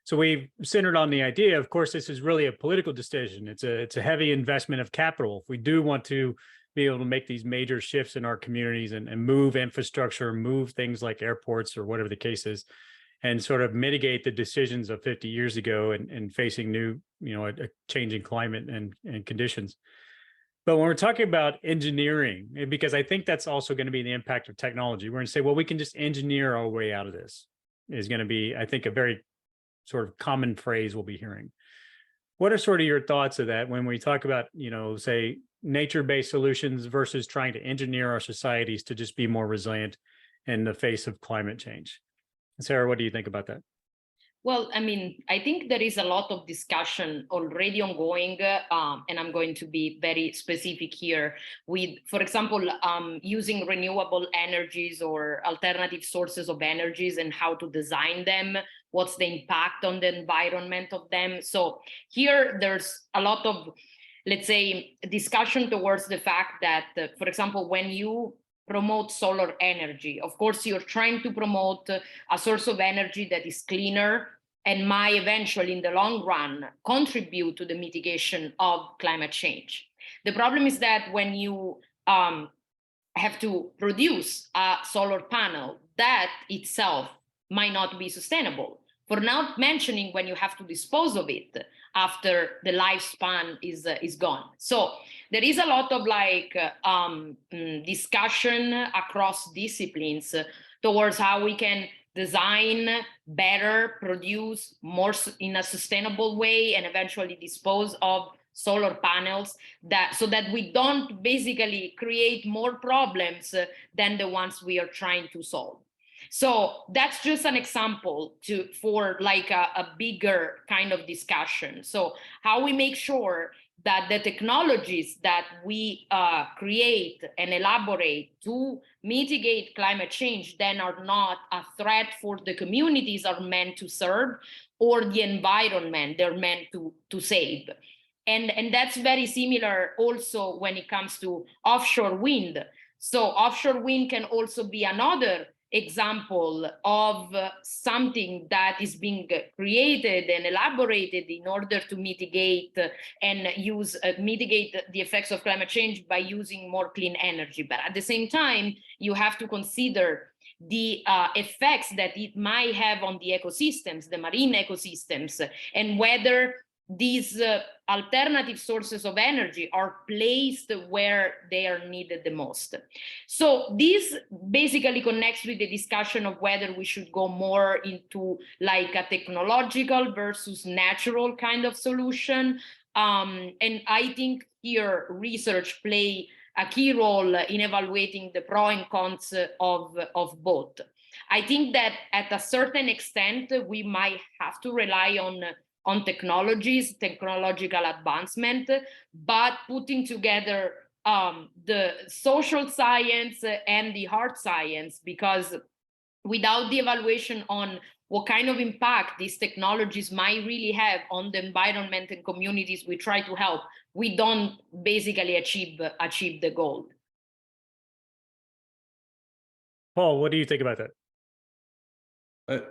So we've centered on the idea, of course, this is really a political decision. It's a heavy investment of capital. If we do want to be able to make these major shifts in our communities and move infrastructure, move things like airports or whatever the case is, and sort of mitigate the decisions of 50 years ago and facing new, a changing climate and conditions. But when we're talking about engineering, because I think that's also going to be the impact of technology, we're going to say, well, we can just engineer our way out of this, is going to be, I think, a very sort of common phrase we'll be hearing. What are sort of your thoughts of that when we talk about, say, nature-based solutions versus trying to engineer our societies to just be more resilient in the face of climate change? Sara, what do you think about that?
Well, I mean, I think there is a lot of discussion already ongoing, and I'm going to be very specific here with, for example, using renewable energies or alternative sources of energies and how to design them, what's the impact on the environment of them. So here there's a lot of, let's say, discussion towards the fact that, for example, when you promote solar energy, of course, you're trying to promote a source of energy that is cleaner and might eventually, in the long run, contribute to the mitigation of climate change. The problem is that when you have to produce a solar panel, that itself might not be sustainable. For not mentioning when you have to dispose of it after the lifespan is gone. So there is a lot of discussion across disciplines towards how we can design better, produce more in a sustainable way, and eventually dispose of solar panels so that we don't basically create more problems than the ones we are trying to solve. So that's just an example for like a bigger kind of discussion. So how we make sure that the technologies that we create and elaborate to mitigate climate change then are not a threat for the communities are meant to serve or the environment they're meant to save. And that's very similar also when it comes to offshore wind. So offshore wind can also be another example of something that is being created and elaborated in order to mitigate and mitigate the effects of climate change by using more clean energy. But at the same time, you have to consider the effects that it might have on the ecosystems, the marine ecosystems, and whether these alternative sources of energy are placed where they are needed the most. So this basically connects with the discussion of whether we should go more into like a technological versus natural kind of solution. And I think here research play a key role in evaluating the pro and cons of both. I think that at a certain extent, we might have to rely on technologies, technological advancement, but putting together the social science and the hard science, because without the evaluation on what kind of impact these technologies might really have on the environment and communities we try to help, we don't basically achieve the goal.
Paul, what do you think about that?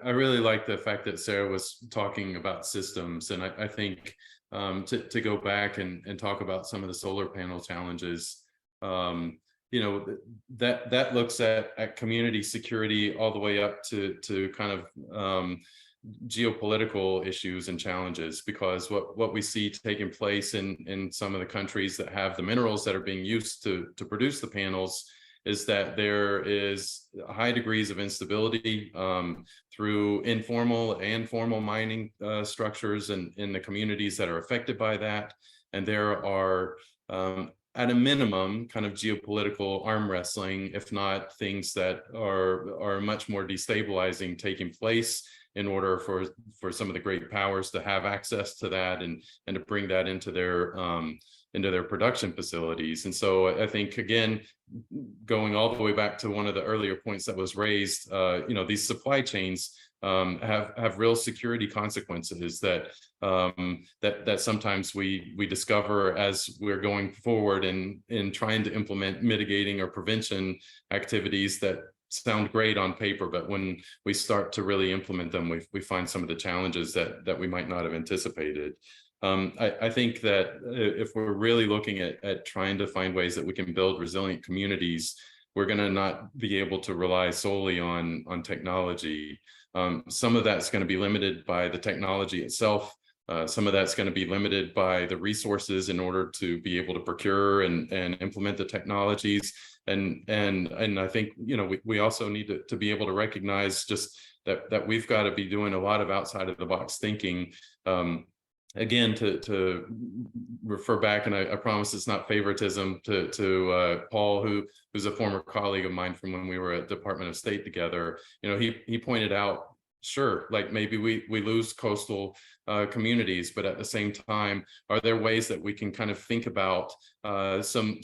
I really like the fact that Sara was talking about systems, and I think to go back and talk about some of the solar panel challenges, you know, that looks at community security all the way up to kind of geopolitical issues and challenges, because what we see taking place in some of the countries that have the minerals that are being used to produce the panels is that there is high degrees of instability through informal and formal mining structures in the communities that are affected by that. And there are, at a minimum, kind of geopolitical arm wrestling, if not things that are much more destabilizing taking place in order for some of the great powers to have access to that and to bring that into their production facilities. And so I think, again, going all the way back to one of the earlier points that was raised, you know, these supply chains have real security consequences that sometimes we discover as we're going forward in trying to implement mitigating or prevention activities that sound great on paper, but when we start to really implement them, we find some of the challenges that we might not have anticipated. I think that if we're really looking at trying to find ways that we can build resilient communities, we're going to not be able to rely solely on technology. Some of that's going to be limited by the technology itself. Some of that's going to be limited by the resources in order to be able to procure and implement the technologies. And I think, you know, we also need to be able to recognize just that we've got to be doing a lot of outside of the box thinking. Again, to refer back, and I promise it's not favoritism, to Paul, who's a former colleague of mine from when we were at Department of State together. You know, he pointed out, sure, like maybe we lose coastal communities, but at the same time, are there ways that we can kind of think about some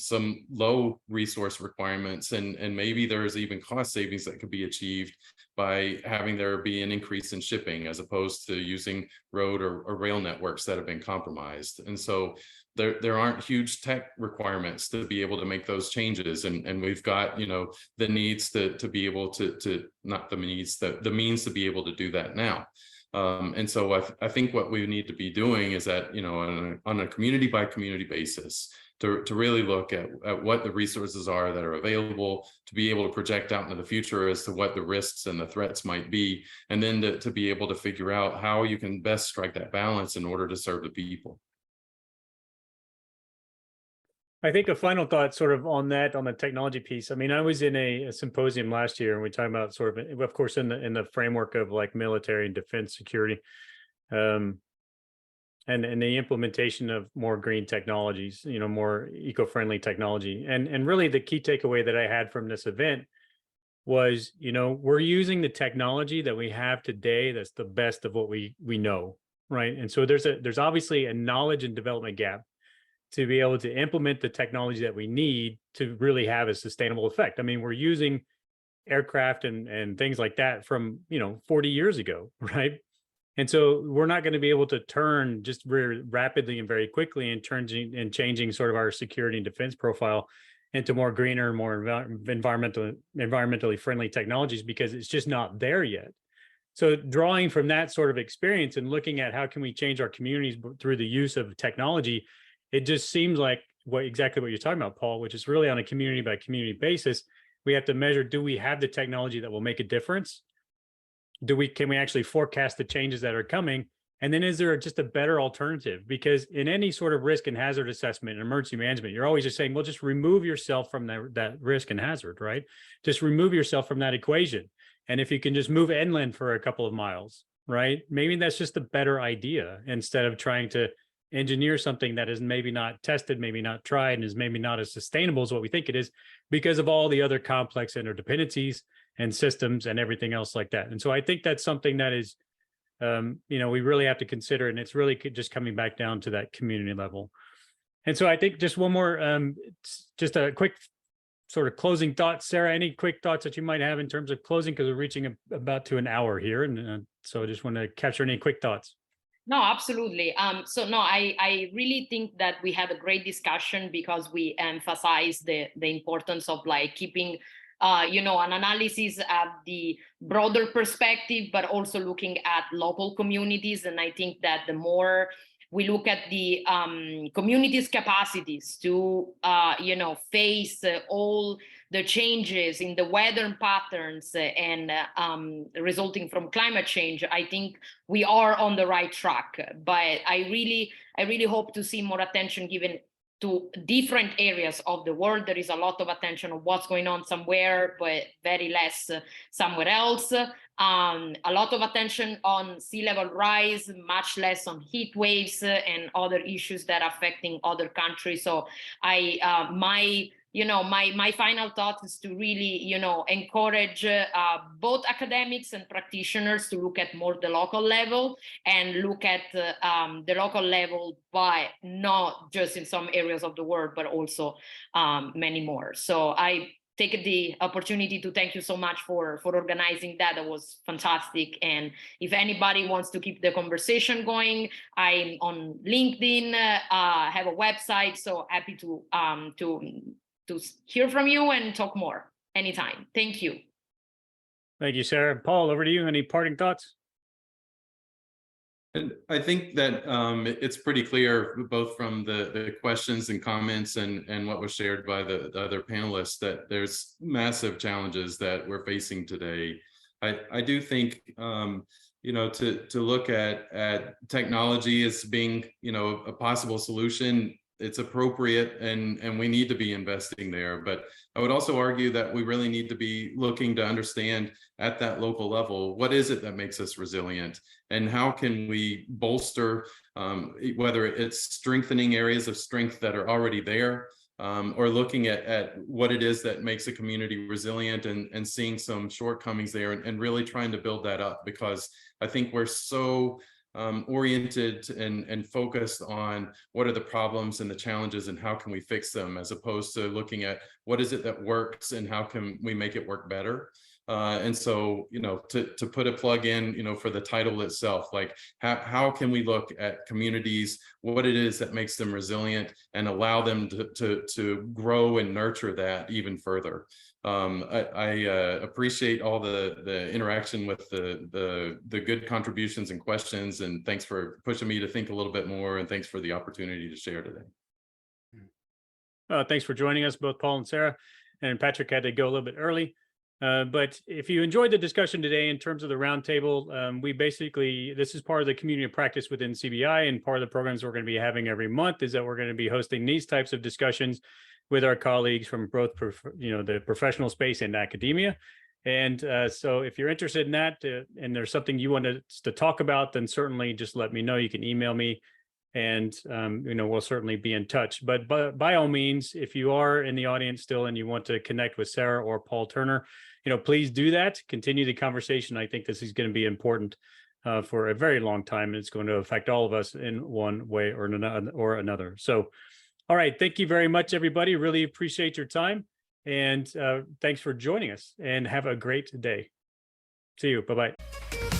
low resource requirements, and maybe there's even cost savings that could be achieved by having there be an increase in shipping as opposed to using road or rail networks that have been compromised. And so there aren't huge tech requirements to be able to make those changes, and we've got, you know, the needs to be able to not the needs, the means to be able to do that now. And so I think what we need to be doing is that, you know, on a community by community basis, to really look at what the resources are that are available, to be able to project out into the future as to what the risks and the threats might be, and then to be able to figure out how you can best strike that balance in order to serve the people.
I think a final thought sort of on that, on the technology piece. I mean, I was in a symposium last year, and we talked about sort of course, in the framework of like military and defense security, and the implementation of more green technologies, you know, more eco-friendly technology. And really the key takeaway that I had from this event was, you know, we're using the technology that we have today that's the best of what we know, right? And so there's obviously a knowledge and development gap to be able to implement the technology that we need to really have a sustainable effect. I mean, we're using aircraft and things like that from, you know, 40 years ago, right? And so we're not going to be able to turn just very rapidly and very quickly and changing sort of our security and defense profile into more greener, more environmentally friendly technologies, because it's just not there yet. So drawing from that sort of experience and looking at how can we change our communities through the use of technology, it just seems like exactly what you're talking about, Paul, which is really on a community by community basis. We have to measure, do we have the technology that will make a difference? Can we actually forecast the changes that are coming? And then is there just a better alternative? Because in any sort of risk and hazard assessment and emergency management, you're always just saying, well, just remove yourself from that risk and hazard, right? Just remove yourself from that equation. And if you can just move inland for a couple of miles, right? Maybe that's just a better idea instead of trying to engineer something that is maybe not tested, maybe not tried, and is maybe not as sustainable as what we think it is because of all the other complex interdependencies and systems and everything else like that. And so I think that's something that is, we really have to consider, and it's really just coming back down to that community level. And so I think just one more, just a quick sort of closing thoughts. Sara, any quick thoughts that you might have in terms of closing, because we're reaching about to an hour here. And so I just want to capture any quick thoughts.
No, absolutely. I really think that we had a great discussion because we emphasize the importance of like keeping an analysis at the broader perspective, but also looking at local communities. And I think that the more we look at the communities' capacities to, face all the changes in the weather patterns and resulting from climate change, I think we are on the right track. But I really hope to see more attention given to different areas of the world. There is a lot of attention on what's going on somewhere, but very less somewhere else. A lot of attention on sea level rise, much less on heat waves and other issues that are affecting other countries. So my final thought is to really, encourage both academics and practitioners to look at more the local level and look at the local level, but not just in some areas of the world, but also many more. So I take the opportunity to thank you so much for organizing that. That was fantastic. And if anybody wants to keep the conversation going, I'm on LinkedIn, have a website. So happy to hear from you and talk more anytime. Thank you.
Thank you, Sara. Paul, over to you. Any parting thoughts?
And I think that it's pretty clear, both from the questions and comments and what was shared by the other panelists, that there's massive challenges that we're facing today. I do think, to look at technology as being, a possible solution. It's appropriate and we need to be investing there. But I would also argue that we really need to be looking to understand at that local level, what is it that makes us resilient and how can we bolster, whether it's strengthening areas of strength that are already there, or looking at what it is that makes a community resilient and seeing some shortcomings there and really trying to build that up, because I think we're so oriented and focused on what are the problems and the challenges and how can we fix them, as opposed to looking at what is it that works and how can we make it work better. And so, to put a plug in, for the title itself, like how can we look at communities, what it is that makes them resilient and allow them to grow and nurture that even further. I appreciate all the interaction with the good contributions and questions, and thanks for pushing me to think a little bit more, and thanks for the opportunity to share today.
Thanks for joining us, both Paul and Sara. And Patrick had to go a little bit early. But if you enjoyed the discussion today in terms of the roundtable, this is part of the community of practice within CBI, and part of the programs we're going to be having every month is that we're going to be hosting these types of discussions with our colleagues from both, the professional space and academia. And so if you're interested in that and there's something you want us to talk about, then certainly just let me know. You can email me and, we'll certainly be in touch. But by all means, if you are in the audience still and you want to connect with Sara or Paul Turner, please do that. Continue the conversation. I think this is going to be important for a very long time, and it's going to affect all of us in one way or another. So, all right. Thank you very much, everybody. Really appreciate your time. And thanks for joining us, and have a great day. See you. Bye-bye.